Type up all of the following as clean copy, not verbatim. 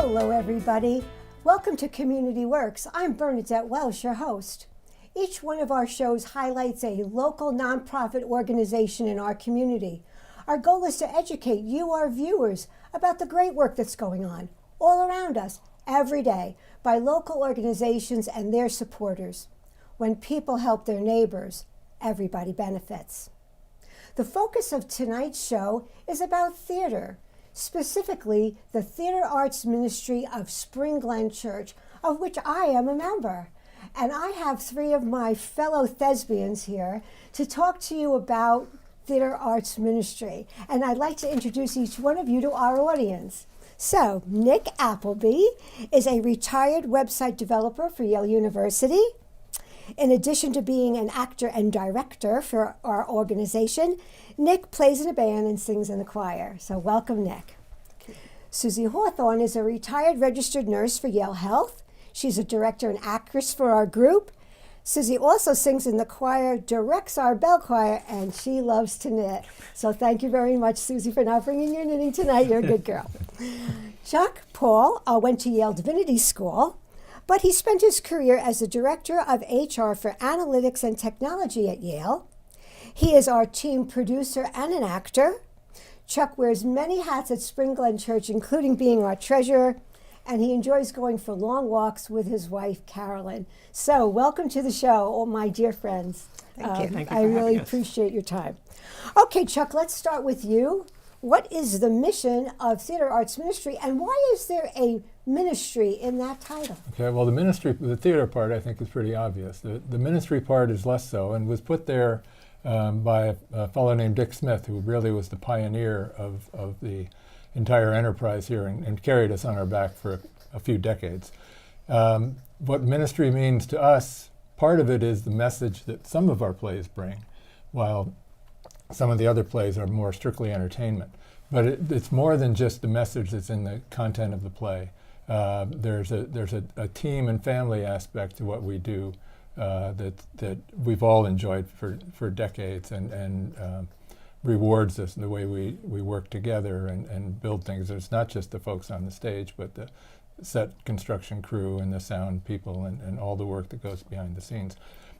Hello, everybody. Welcome to Community Works. I'm Bernadette Welsh, your host. Each one of our shows highlights a local nonprofit organization in our community. Our goal is to educate you, our viewers, about the great work that's going on all around us every day by local organizations and their supporters. When people help their neighbors, everybody benefits. The focus of tonight's show is about theater, specifically the Theater Arts Ministry of Spring Glen Church, of which I am a member. And I have three of my fellow thespians here to talk to you about Theater Arts Ministry. And I'd like to introduce each one of you to our audience. So, Nick Appleby is a retired website developer for Yale University. In addition to being an actor and director for our organization, Nick plays in a band and sings in the choir. So welcome, Nick. Susie Hawthorne is a retired registered nurse for Yale Health. She's a director and actress for our group. Susie also sings in the choir, directs our bell choir, and she loves to knit. So thank you very much, Susie, for not bringing your knitting tonight. You're a good girl. Chuck Paul went to Yale Divinity School, but he spent his career as the director of HR for analytics and technology at Yale. He is our team producer and an actor. Chuck wears many hats at Spring Glen Church, including being our treasurer, and he enjoys going for long walks with his wife, Carolyn. So welcome to the show, all my dear friends. Thank you. Thank you I really appreciate your time. Okay, Chuck, let's start with you. What is the mission of Theater Arts Ministry, and why is there a ministry in that title? Okay, well, the theater part, I think, is pretty obvious. The ministry part is less so, and was put there by a fellow named Dick Smith, who really was the pioneer of the entire enterprise here and carried us on our back for a few decades. What ministry means to us, part of it is the message that some of our plays bring, while some of the other plays are more strictly entertainment. But it's more than just the message that's in the content of the play. There's a team and family aspect to what we do that we've all enjoyed for decades and rewards us in the way we work together and build things. It's not just the folks on the stage, but the set construction crew and the sound people and all the work that goes behind the scenes.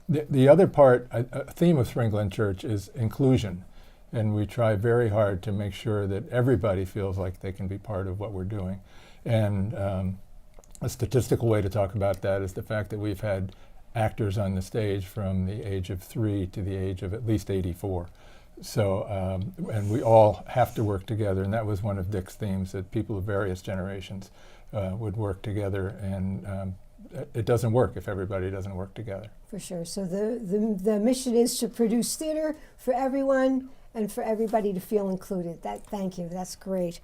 The other part, a theme of Spring Glen Church is inclusion, and we try very hard to make sure that everybody feels like they can be part of what we're doing. And a statistical way to talk about that is the fact that we've had actors on the stage from the age of 3 to the age of at least 84. So, and we all have to work together, and that was one of Dick's themes, that people of various generations would work together, and it doesn't work if everybody doesn't work together. For sure. So the mission is to produce theater for everyone and for everybody to feel included. Thank you. That's great.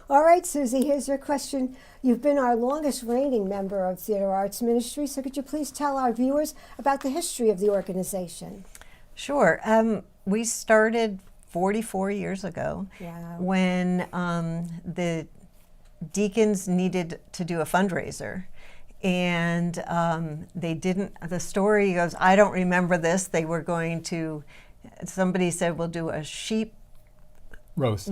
All right, Susie, here's your question. You've been our longest reigning member of Theater Arts Ministry, so could you please tell our viewers about the history of the organization? Sure. We started 44 years ago. Wow. When the deacons needed to do a fundraiser. And they didn't, the story goes, I don't remember this. They were going to, somebody said, we'll do a sheep roast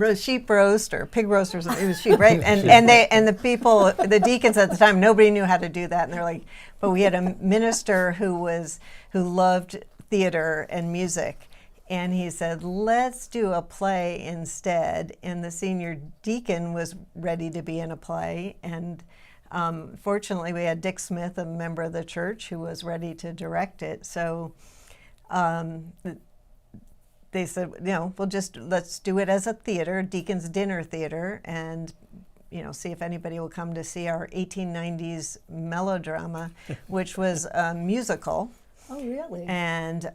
or pig roast or something. It was sheep, right? And the people, the deacons at the time, nobody knew how to do that. And they're like, but we had a minister who loved theater and music. And he said, let's do a play instead. And the senior deacon was ready to be in a play. And fortunately, we had Dick Smith, a member of the church, who was ready to direct it. So they said, let's do it as a theater, Deacon's Dinner Theater, and see if anybody will come to see our 1890s melodrama, which was a musical. Oh, really? And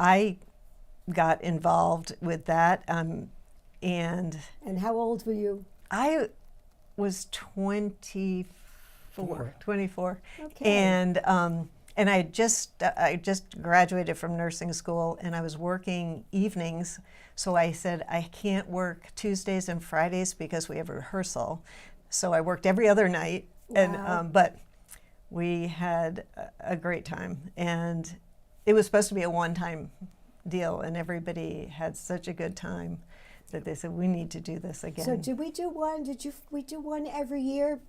I got involved with that. And how old were you? I was 24. Okay. And I just graduated from nursing school, and I was working evenings. So I said, I can't work Tuesdays and Fridays because we have rehearsal. So I worked every other night. Wow. And but we had a great time, and it was supposed to be a one-time deal, and everybody had such a good time that they said, we need to do this again. So did we do one? We do one every year?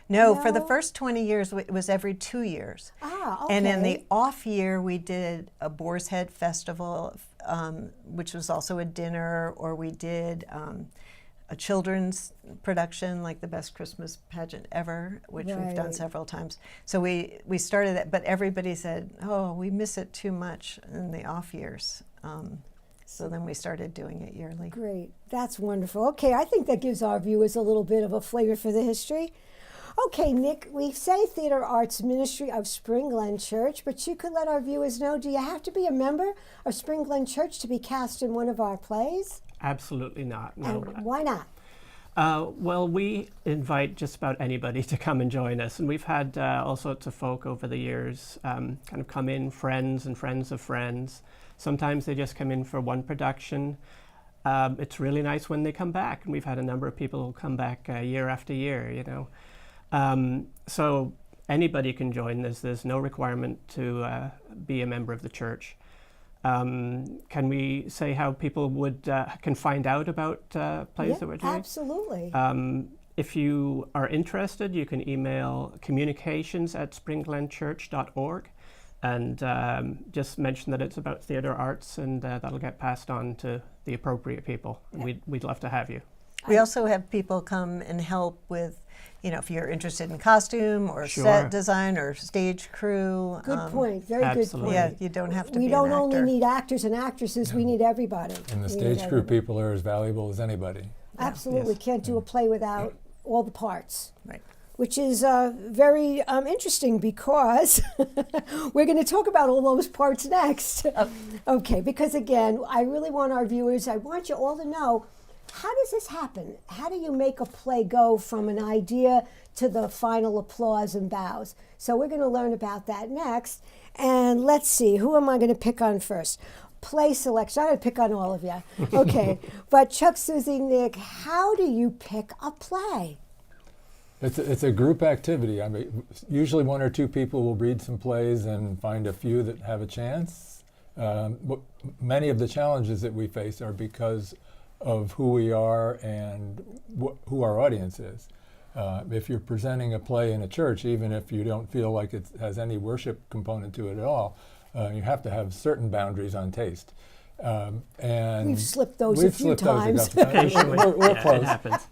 No, for the No? first 20 years, it was every 2 years. Ah, okay. And in the off year, we did a Boar's Head Festival, which was also a dinner, or we did a children's production, like the Best Christmas Pageant Ever, which we've done Right. several times. So we started that, but everybody said, oh, we miss it too much in the off years. So then we started doing it yearly. Great. That's wonderful. Okay, I think that gives our viewers a little bit of a flavor for the history. Okay, Nick, we say Theater Arts Ministry of Spring Glen Church, but you could let our viewers know, do you have to be a member of Spring Glen Church to be cast in one of our plays? Absolutely not. No. And why not? Well, we invite just about anybody to come and join us, and we've had all sorts of folk over the years kind of come in, friends and friends of friends. Sometimes they just come in for one production. It's really nice when they come back, and we've had a number of people who come back year after year, you know. So anybody can join this. There's no requirement to be a member of the church. Can we say how people would can find out about plays that we're doing? Absolutely. If you are interested, you can email communications@springglenchurch.org and just mention that it's about theater arts, and that'll get passed on to the appropriate people. And we'd love to have you. We also have people come and help with, you know, if you're interested in costume or Sure. set design or stage crew. Good point. Very absolutely. good Yeah, point. you don't have to We be don't an only actor. need actors and actresses, we need everybody. And the We need stage crew everybody. people are as valuable as anybody. Absolutely. Yes. Can't do a play without all the parts. Right. Which is very interesting because we're going to talk about all those parts next. Okay, because again, I really want our viewers, I want you all to know, how does this happen? How do you make a play go from an idea to the final applause and bows? So we're going to learn about that next. And let's see, who am I going to pick on first? Play selection. I'm going to pick on all of you. Okay, but Chuck, Susie, Nick, how do you pick a play? It's a group activity. I mean, usually one or two people will read some plays and find a few that have a chance. Many of the challenges that we face are because of who we are and who our audience is. If you're presenting a play in a church, even if you don't feel like it has any worship component to it at all, you have to have certain boundaries on taste. And We've slipped those a few times. Occasionally, We're yeah, close. it happens.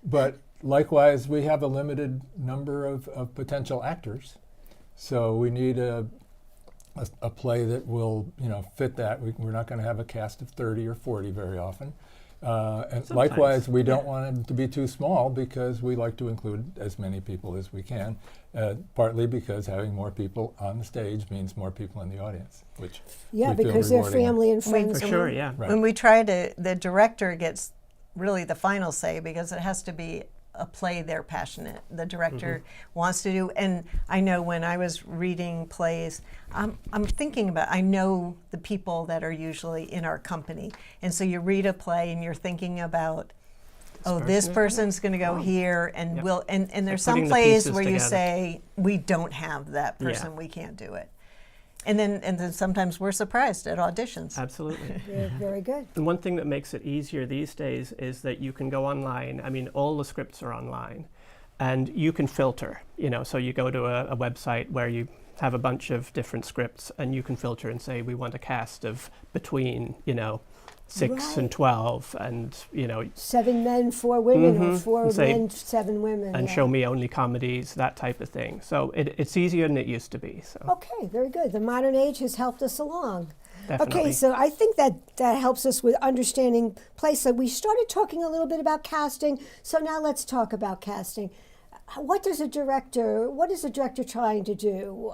But likewise, we have a limited number of potential actors, so we need a play that will, you know, fit that. We're not going to have a cast of 30 or 40 very often, and Sometimes, likewise, we don't want it to be too small because we like to include as many people as we can. Partly because having more people on the stage means more people in the audience, which Yeah, we feel because they're rewarding. family and friends. For sure, yeah. Right. When we try to, the director gets really the final say because it has to be a play they're passionate. The director wants to do, and I know when I was reading plays, I'm thinking about, I know the people that are usually in our company, and so you read a play and you're thinking about, oh, this person. person's going to go here, and Yep. we'll, and there's So some putting the plays pieces where you together. say, we don't have that Yeah. person, we can't do it. And then sometimes we're surprised at auditions. Absolutely. Very good. And one thing that makes it easier these days is that you can go online. I mean, all the scripts are online, and you can filter. You know, so you go to a website where you have a bunch of different scripts, and you can filter and say, we want a cast of between, you know, 6 Right. and 12, and, you know, 7 men, 4 women, or Mhm. 4 Say- men, 7 women. and yeah. show me only comedies, that type of thing. So it's easier than it used to be. So Okay, very good. The modern age has helped us along. definitely. Okay, so I think that helps us with understanding play. So we started talking a little bit about casting. So now let's talk about casting. What is a director trying to do?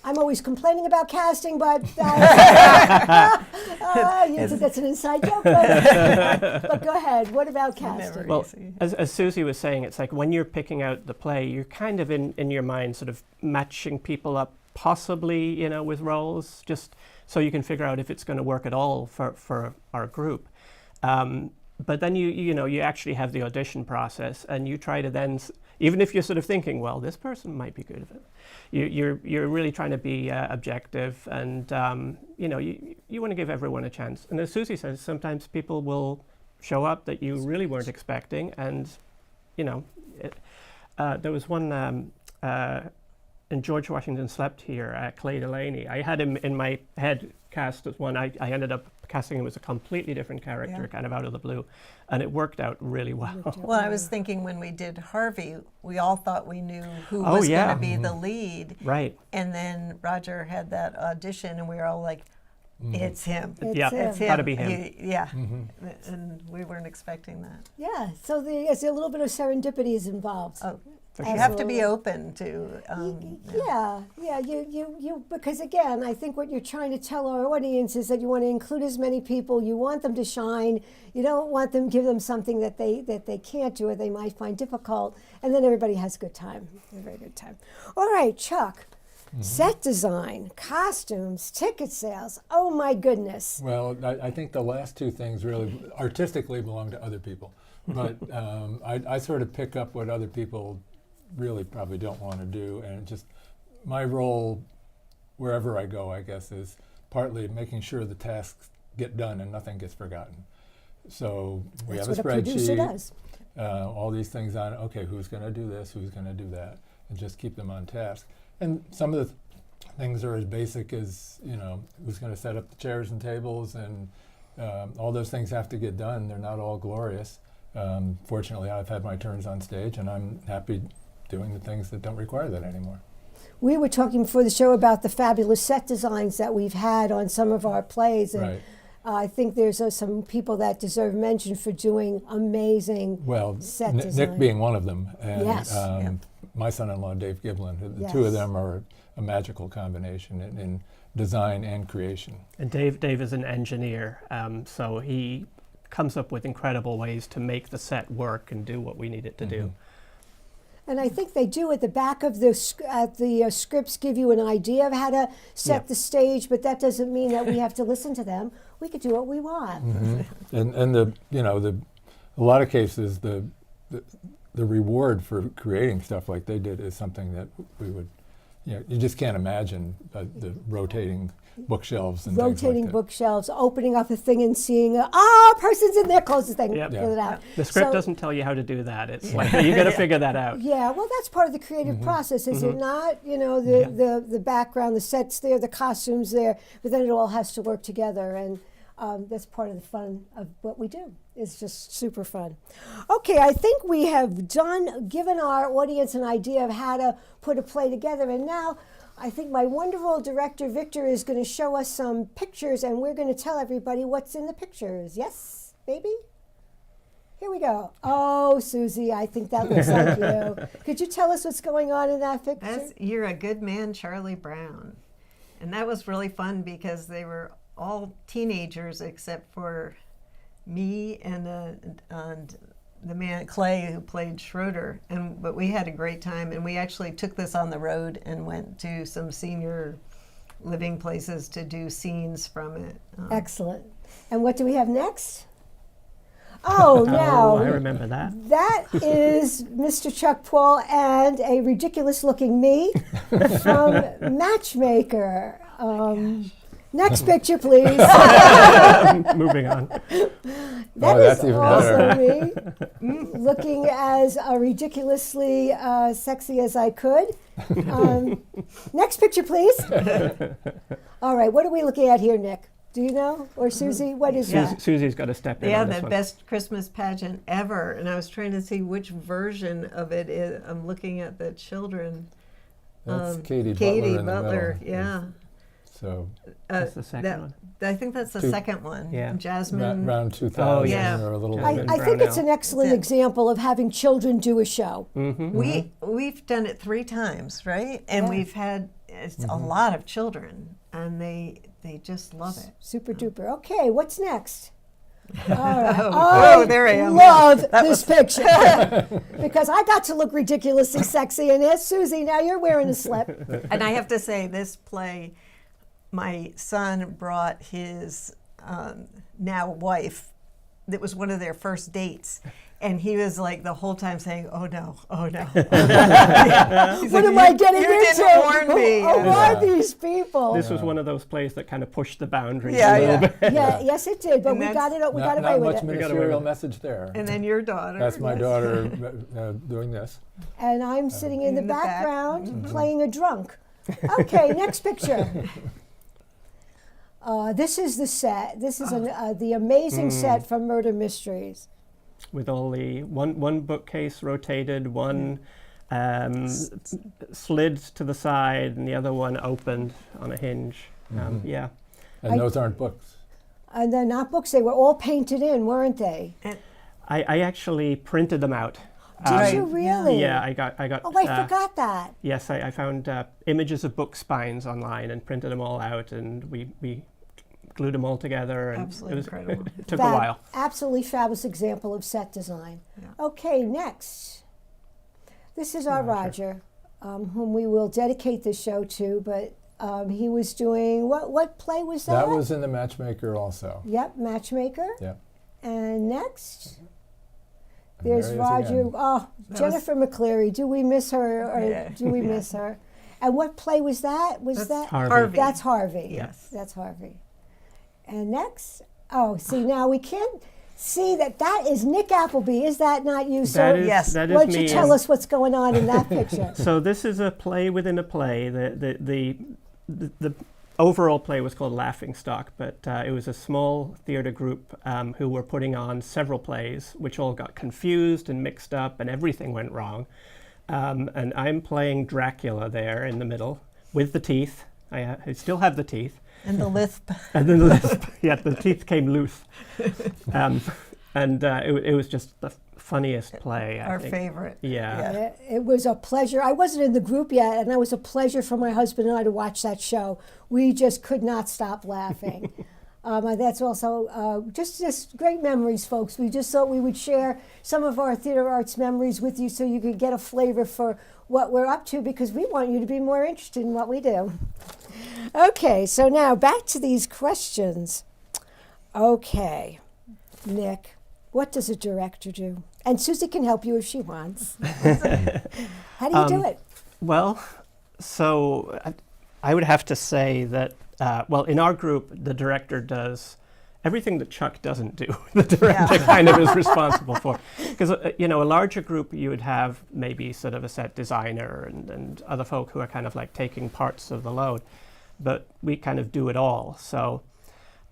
I'm always complaining about casting, but you think that's an inside joke. But go ahead. What about casting? Well, Easy. as Susie was saying, it's like when you're picking out the play, you're kind of in your mind sort of matching people up, possibly, you know, with roles, just so you can figure out if it's going to work at all for our group. but then you actually have the audition process, and you try to then, even if you're sort of thinking, well, this person might be good at it, you're really trying to be objective, and you want to give everyone a chance. And as Susie says, sometimes people will show up that you really weren't expecting, and there was one. And George Washington Slept Here, Clay Delaney. I had him in my head cast as one. I ended up casting him as a completely different character, kind of out of the blue, and it worked out really well. Well, I was thinking when we did Harvey, we all thought we knew who was going to be the lead. Right. And then Roger had that audition, and we were all like, it's him. It's got to be him. And we weren't expecting that. Yeah, so there's a little bit of serendipity is involved. Oh, For you sure. have to be open to. You because again, I think what you're trying to tell our audience is that you want to include as many people. You want them to shine. You don't want them give them something that they can't do or they might find difficult, and then everybody has a good time. A very good time. All right, Chuck. Set design, costumes, ticket sales. Oh my goodness. Well, I think the last two things really artistically belong to other people. But I sort of pick up what other people really probably don't want to do. And just my role, wherever I go, I guess, is partly making sure the tasks get done and nothing gets forgotten. So we That's have a what a producer does. spreadsheet, all these things on, okay, who's going to do this, who's going to do that, and just keep them on task. And some of the things are as basic as, who's going to set up the chairs and tables, and all those things have to get done. They're not all glorious. Fortunately, I've had my turns on stage, and I'm happy doing the things that don't require that anymore. We were talking before the show about the fabulous set designs that we've had on some of our plays, and Right. I think there's some people that deserve mention for doing amazing set design. Nick being one of them, and Yes. my son-in-law, Dave Giblin, the Yes. two of them are a magical combination in design and creation. And Dave is an engineer, so he comes up with incredible ways to make the set work and do what we need it to do. And I think they do at the back of the scripts give you an idea of how to set the stage, but that doesn't mean that we have to listen to them. We could do what we want. And a lot of cases the reward for creating stuff like they did is something that we would, you just can't imagine the rotating bookshelves and Rotating things like that. bookshelves, opening up a thing and seeing, person's in there, close the thing, Yep. get it out. The script So- doesn't tell you how to do that. It's like you got to figure that out. Yeah, well, that's part of the creative process, is it not? The background, the sets there, the costumes there, but then it all has to work together, and that's part of the fun of what we do. It's just super fun. Okay, I think we have given our audience an idea of how to put a play together, and now I think my wonderful director, Victor, is going to show us some pictures, and we're going to tell everybody what's in the pictures. Yes, baby? Here we go. Oh, Susie, I think that looks like you. Could you tell us what's going on in that picture? You're a good man, Charlie Brown. And that was really fun because they were all teenagers except for me and the man Clay who played Schroeder, but we had a great time, and we actually took this on the road and went to some senior living places to do scenes from it. Excellent. And what do we have next? Oh, now I remember that. that is Mr. Chuck Paul and a ridiculous-looking me from Matchmaker. Next picture, please. Moving on. That's even also better. me, looking as ridiculously sexy as I could. Next picture, please. All right, what are we looking at here, Nick? Do you know? Or Susie, what is that? Susie's got to step in. Yeah, on this the one. best Christmas pageant ever. And I was trying to see which version of it is. I'm looking at the children. That's Katie Katie Butler in the Butler, middle. yeah. So That's the second one. I think that's the Two- second one. Yeah. Jasmine. around 2000 Oh, yeah. or a little I, later. I think it's an excellent That's it. example of having children do a show. We've done it 3 times, right? And Yeah. we've had a lot of children, and they just love it. Super duper. Okay, what's next? All right. Oh, there I am. Love this picture because I got to look ridiculously sexy, and there's Susie. Now you're wearing a slip. And I have to say, this play, my son brought his now wife that was one of their first dates. And he was like the whole time saying, "Oh no, oh no." What am I getting you into? didn't warn me. Who are these people? This was one of those plays that kind of pushed the boundaries Yeah, a little yeah. bit. Yeah, yes, it did, but And we got that's it. We got Not away with much it. ministerial message there. And then your daughter. That's my yes. daughter doing this. And I'm sitting in the In the back. background playing a drunk. Okay, next picture. This is the set. This is the amazing set from Murder Mysteries. With all the one bookcase rotated, one slid to the side, and the other one opened on a hinge. Yeah. And those aren't books. And they're not books. They were all painted in, weren't they? I actually printed them out. Did you really? Yeah, I got. Oh, I forgot that. Yes, I found images of book spines online and printed them all out, and we glued them all together. And Absolutely incredible. It took a while. Absolutely fabulous example of set design. Yeah. Okay, next. This is our Roger, whom we will dedicate the show to, but he was doing, what play was that? That was in The Matchmaker also. Yep, Matchmaker. Yep. And next, And there's there he is Roger. again. Oh, Jennifer McCleary. Do we miss her or Yeah. do we miss her? And what play was that? Was that Harvey. That's Harvey. Yes. That's Harvey. And next, see now we can't see that is Nick Appleby. Is that not you, sir? That is, Yes. that Why is don't you me. tell us what's going on in that picture? So this is a play within a play. The overall play was called Laughing Stock, but it was a small theater group who were putting on several plays, which all got confused and mixed up, and everything went wrong. And I'm playing Dracula there in the middle with the teeth. I still have the teeth. And the lisp. And then the lisp. Yeah, the teeth came loose. It was just the funniest play, I Our think. favorite. Yeah. It was a pleasure. I wasn't in the group yet, and it was a pleasure for my husband and I to watch that show. We just could not stop laughing. And that's also just great memories, folks. We just thought we would share some of our theater arts memories with you so you could get a flavor for what we're up to, because we want you to be more interested in what we do. Okay, so now back to these questions. Okay, Nick, what does a director do? And Susie can help you if she wants. How do you do it? Well, so I would have to say that, in our group, the director does everything that Chuck doesn't do. The director kind of is responsible for. Because, a larger group, you would have maybe sort of a set designer and other folk who are kind of like taking parts of the load. But we kind of do it all. So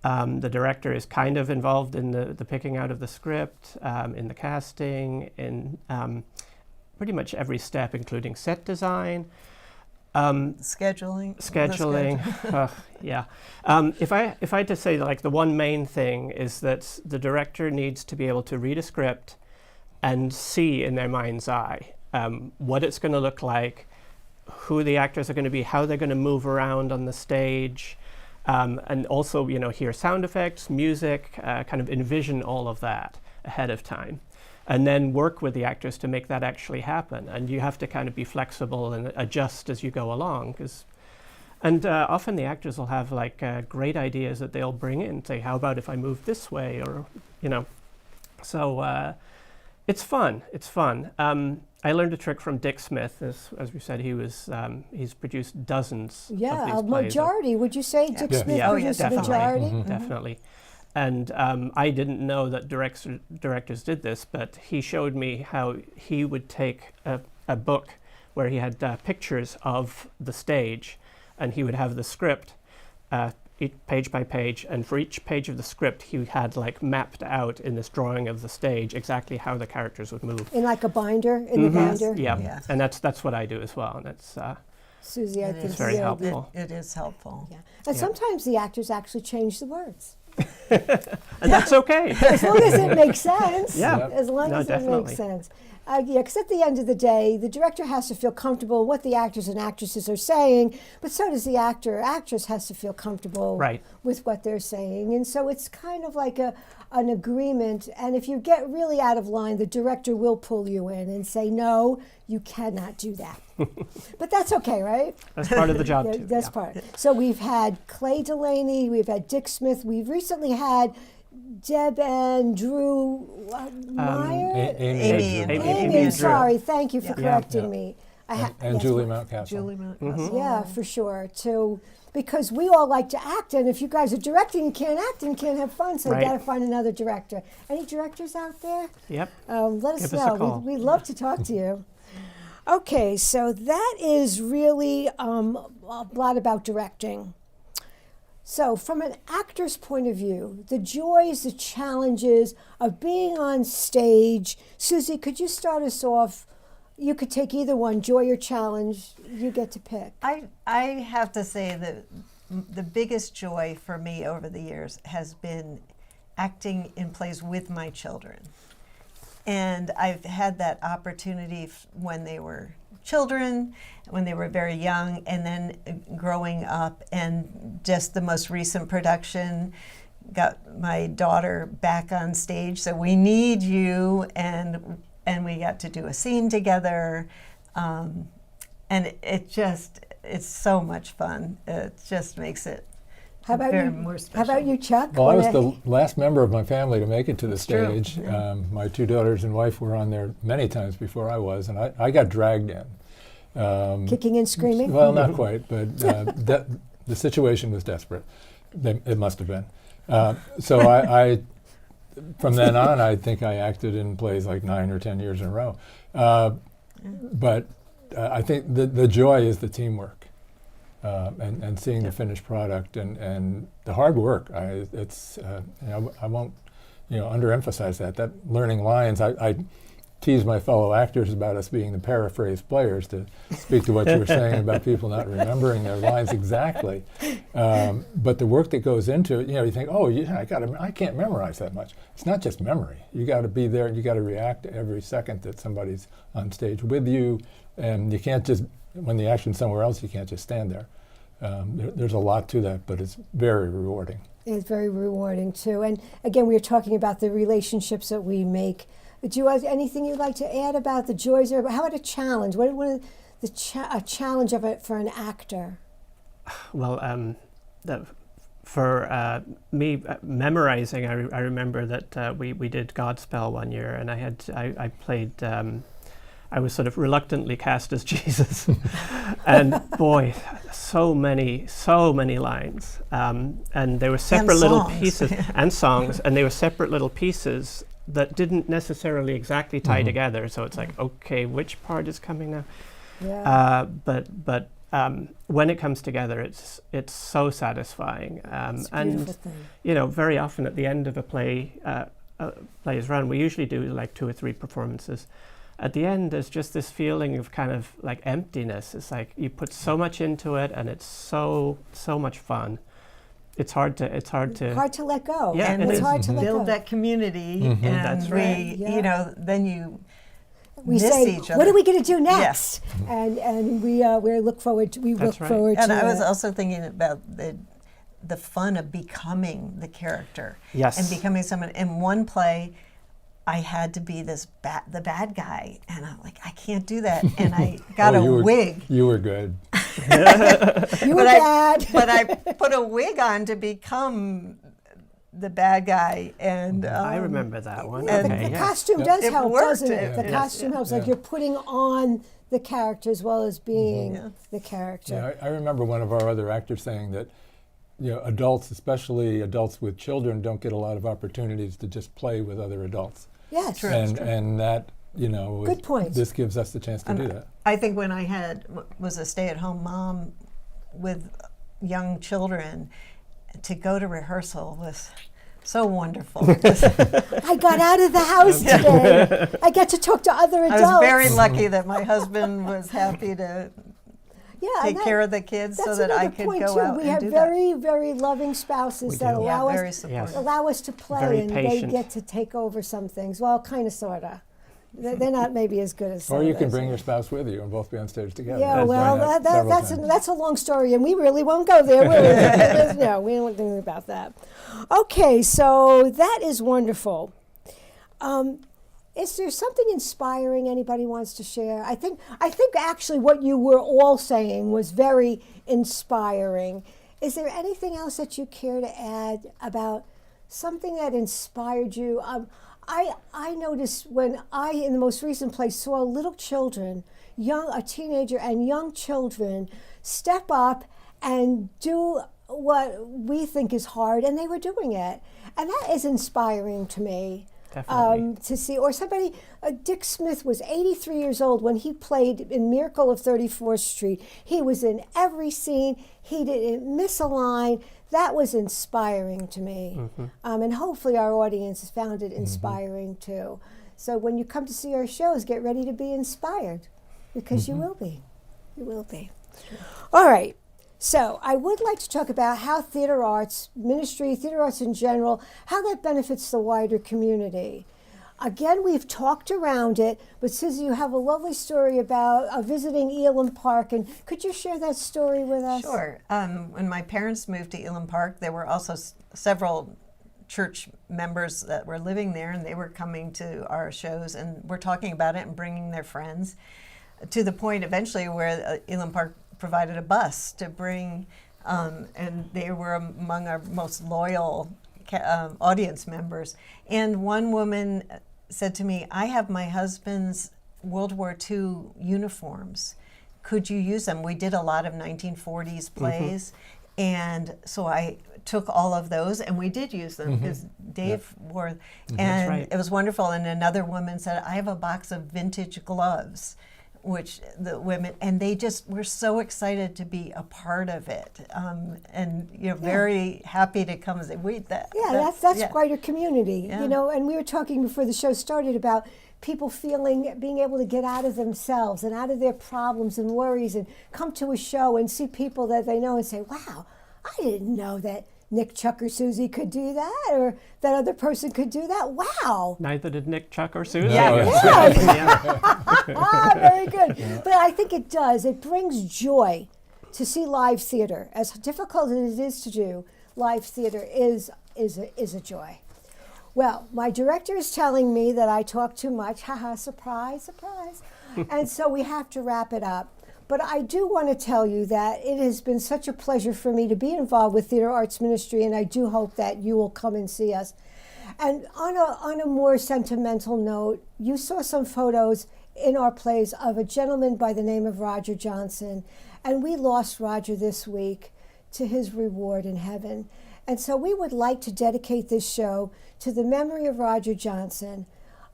the director is kind of involved in the picking out of the script, in the casting, in pretty much every step, including set design. Scheduling. Yeah. If I had to say, like, the one main thing is that the director needs to be able to read a script and see in their mind's eye what it's going to look like, who the actors are going to be, how they're going to move around on the stage, and also, hear sound effects, music, kind of envision all of that ahead of time. And then work with the actors to make that actually happen. And you have to kind of be flexible and adjust as you go along. And often the actors will have great ideas that they'll bring in, say, how about if I move this way, or, So it's fun. It's fun. I learned a trick from Dick Smith. As we said, he's produced dozens of these Yeah, a plays. majority. Would you say Dick Smith Yeah. Oh, yeah, produced a definitely. majority? Mm-hmm. Definitely. And I didn't know that directors did this, but he showed me how he would take a book where he had pictures of the stage, and he would have the script page by page, and for each page of the script he had mapped out in this drawing of the stage exactly how the characters would move. In like a binder, in the binder? Yeah, Yeah. and that's what I do as well, and it's Susie, I It think is very yeah, helpful. It is helpful. Yeah. And sometimes the actors actually change the words. and that's okay. As long as it makes sense. Yeah. As long No, as it definitely. makes sense. Because at the end of the day, the director has to feel comfortable with what the actors and actresses are saying, but so does the actor or actress has to feel comfortable Right. with what they're saying. And so it's kind of like an agreement. And if you get really out of line, the director will pull you in and say, no, you cannot do that. But that's okay, right? That's part of the job too. That's yeah. part. So we've had Clay Delaney, we've had Dick Smith, we've recently had Deb and Drew Meyer? Amy and Amy, Drew. sorry, thank you for Yeah. correcting Yeah. me. And yes, Julie Mountcastle. Julie Mount. Yeah, for sure. Because we all like to act, and if you guys are directing and can't act and can't have fun, so Right. you got to find another director. Any directors out there? Yep. Let us Give us a know. call. We'd love to talk to you. Okay, so that is really a lot about directing. So, from an actor's point of view, the joys, the challenges of being on stage. Susie, could you start us off? You could take either one, joy or challenge. You get to pick. I have to say that the biggest joy for me over the years has been acting in plays with my children. And I've had that opportunity when they were children, when they were very young, and then growing up. And just the most recent production got my daughter back on stage, so we need you, and we got to do a scene together, and it's so much fun. It just makes it How about very you? more special. How about you, Chuck? Well, I was Wanna- the last member of my family to make it to the true. stage. My two daughters and wife were on there many times before I was, and I got dragged in. Kicking and screaming? Well, not quite, but the situation was desperate. It must have been. So I from then on, I think I acted in plays like 9 or 10 years in a row. But I think the joy is the teamwork and seeing the finished product and the hard work. I won't underemphasize that. That learning lines. I tease my fellow actors about us being the paraphrased players, to speak to what you were saying about people not remembering their lines exactly. But the work that goes into it, you think, oh, yeah, I can't memorize that much. It's not just memory. You got to be there, and you got to react every second that somebody's on stage with you, and you can't just, when the action's somewhere else, you can't just stand there. There's a lot to that, but it's very rewarding. It's very rewarding too. And again, we were talking about the relationships that we make. Do you have anything you'd like to add about the joys? Or how about a challenge? What is a challenge of it for an actor? Well, for me, memorizing, I remember that we did Godspell one year, and I played. I was sort of reluctantly cast as Jesus, and boy, so many lines, and they were separate little pieces and songs, and they were separate little pieces that didn't necessarily exactly tie together. So it's like, okay, which part is coming now? Yeah. But when it comes together, it's so satisfying. It's a And beautiful thing. very often at the end of a play's run, we usually do like 2 or 3 performances. At the end, there's just this feeling of kind of like emptiness. It's like you put so much into it, and it's so much fun. It's hard to Hard to let go. Yeah, and it it's is. hard to let build go. that community, and That's right. Yeah. then you We miss say, each other. what are we going to do next? Yes. And we look forward. We That's look right. forward And to. I was it. also thinking about the fun of becoming the character. Yes. And becoming someone. In one play, I had to be the bad guy, and I'm like, I can't do that. And I got you a were, wig. You were good. You were bad. But I put a wig on to become the bad guy, and I remember that one. Yeah, Okay, the yes. costume Yep. does It help, worked. doesn't it? Yeah. The Yes. costume helps. Like Yeah. you're putting on the character as well as being Yeah. the character. Yeah, I remember one of our other actors saying that adults, especially adults with children, don't get a lot of opportunities to just play with other adults. Yes. True. And that, Good point. this gives us the chance to do that. I think when I was a stay-at-home mom with young children, to go to rehearsal was so wonderful. I got out of the house today. I get to talk to other I adults. was very lucky that my husband was happy to yeah, take and care of the kids so that's that I another could point go too. out We and have do very, very loving spouses We that do. that. allow Yeah, very us supportive. allow us to play, Very and patient. they get to take over some things. Well, kind of, sorta. They're not maybe as good as. some Or you of can us. bring your spouse with you and both be on stage together. Yeah, I've well, done several times. that's a long story, and we really won't go there, will we? No, we don't think about that. Okay, so that is wonderful. Is there something inspiring anybody wants to share? I think actually what you were all saying was very inspiring. Is there anything else that you care to add about something that inspired you. I noticed when I, in the most recent place, saw little children, a teenager and young children step up and do what we think is hard, and they were doing it. And that is inspiring to me. Definitely. To see, or somebody, Dick Smith was 83 years old when he played in Miracle of 34th Street. He was in every scene. He didn't miss a line. That was inspiring to me. And hopefully our audience has found it inspiring too. So when you come to see our shows, get ready to be inspired, because you will be. You will be. All right. So I would like to talk about how theater arts ministry, theater arts in general, how that benefits the wider community. Again, we've talked around it, but Susie, you have a lovely story about visiting Elam Park, and could you share that story with us? Sure. When my parents moved to Elam Park, there were also several church members that were living there, and they were coming to our shows and were talking about it and bringing their friends, to the point eventually where Elam Park provided a bus to bring, and they were among our most loyal audience members. And one woman said to me, I have my husband's World War II uniforms. Could you use them? We did a lot of 1940s plays, and so I took all of those, and we did use them because Dave wore, and it was wonderful. And another woman said, I have a box of vintage gloves, which the women, and they just were so excited to be a part of it, and very happy to come and say, that's quite a community, and we were talking before the show started about people being able to get out of themselves and out of their problems and worries and come to a show and see people that they know and say, wow, I didn't know that Nick, Chuck, or Susie could do that, or that other person could do that. Wow. Neither did Nick, Chuck, or Susie. No, Very good. Yeah. But I think it does. It brings joy to see live theater. As difficult as it is to do, live theater is a joy. Well, my director is telling me that I talk too much. Haha, surprise, surprise. And so we have to wrap it up. But I do want to tell you that it has been such a pleasure for me to be involved with Theater Arts Ministry, and I do hope that you will come and see us. And on a more sentimental note, you saw some photos in our plays of a gentleman by the name of Roger Johnson, and we lost Roger this week to his reward in heaven. And so we would like to dedicate this show to the memory of Roger Johnson,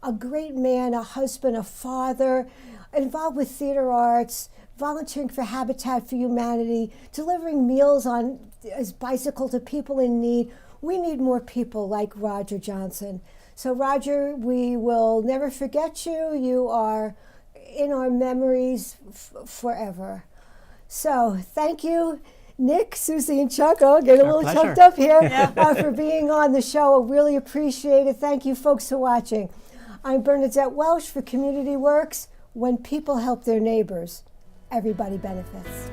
a great man, a husband, a father, involved with theater arts, volunteering for Habitat for Humanity, delivering meals on his bicycle to people in need. We need more people like Roger Johnson. So Roger, we will never forget you. You are in our memories forever. So thank you, Nick, Susie, and Chuck. I'll get a little choked up here for being on the show. I really appreciate it. Thank you, folks, for watching. I'm Bernadette Welsh for Community Works. When people help their neighbors, everybody benefits.